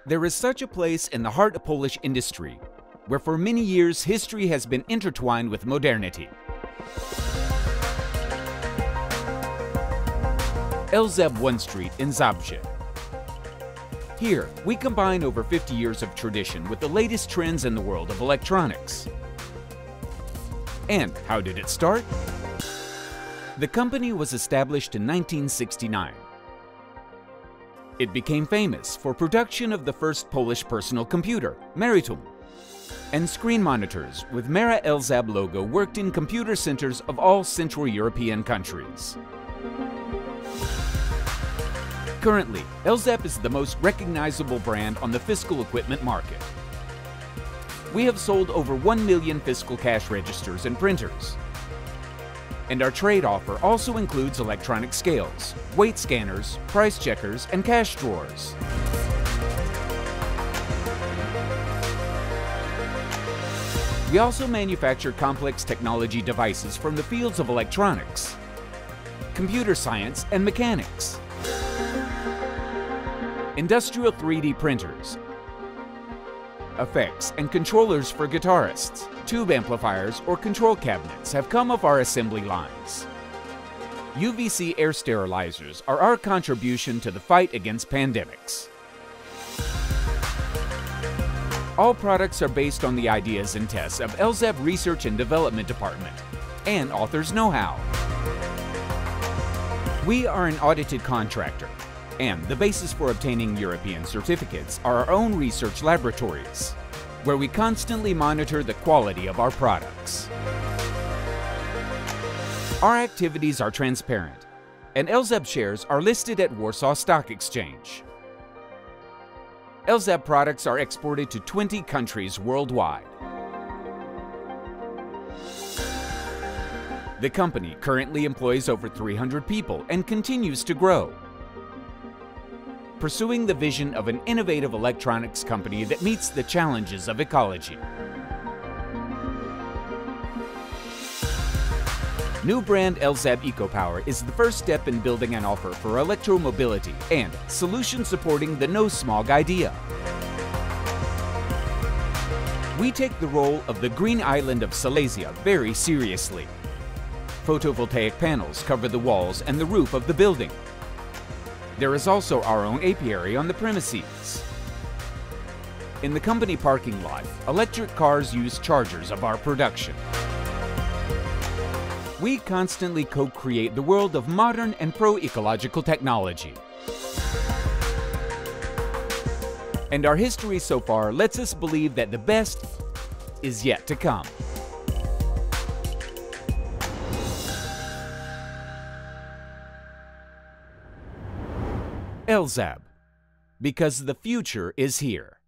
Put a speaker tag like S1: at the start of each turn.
S1: There is such a place in the heart of Polish industry, where for many years history has been intertwined with modernity. ELZAB 1 Street in Zabrze. Here, we combine over 50 years of tradition with the latest trends in the world of electronics. And how did it start? The company was established in 1969. It became famous for production of the first Polish personal computer, Meritum, and screen monitors with Mera ELZAB logo worked in computer centers of all Central European countries. Currently, ELZAB is the most recognizable brand on the fiscal equipment market. We have sold over 1 million fiscal cash registers and printers. And our trade offer also includes electronic scales, weight scanners, price checkers, and cash drawers. We also manufacture complex technology devices from the fields of electronics, computer science, and mechanics. Industrial 3D printers, effects and controllers for guitarists, tube amplifiers, or control cabinets have come off our assembly lines. UVC air sterilizers are our contribution to the fight against pandemics. All products are based on the ideas and tests of ELZAB Research and Development Department and authors' know-how. We are an audited contractor, and the basis for obtaining European certificates are our own research laboratories, where we constantly monitor the quality of our products. Our activities are transparent, and ELZAB shares are listed at Warsaw Stock Exchange. ELZAB products are exported to 20 countries worldwide. The company currently employs over 300 people and continues to grow, pursuing the vision of an innovative electronics company that meets the challenges of ecology. New brand ELZAB EcoPower is the first step in building an offer for electromobility and solutions supporting the no smog idea. We take the role of the green island of Silesia very seriously. Photovoltaic panels cover the walls and the roof of the building. There is also our own apiary on the premises. In the company parking lot, electric cars use chargers of our production. We constantly co-create the world of modern and pro-ecological technology. And our history so far lets us believe that the best is yet to come. ELZAB, because the future is here.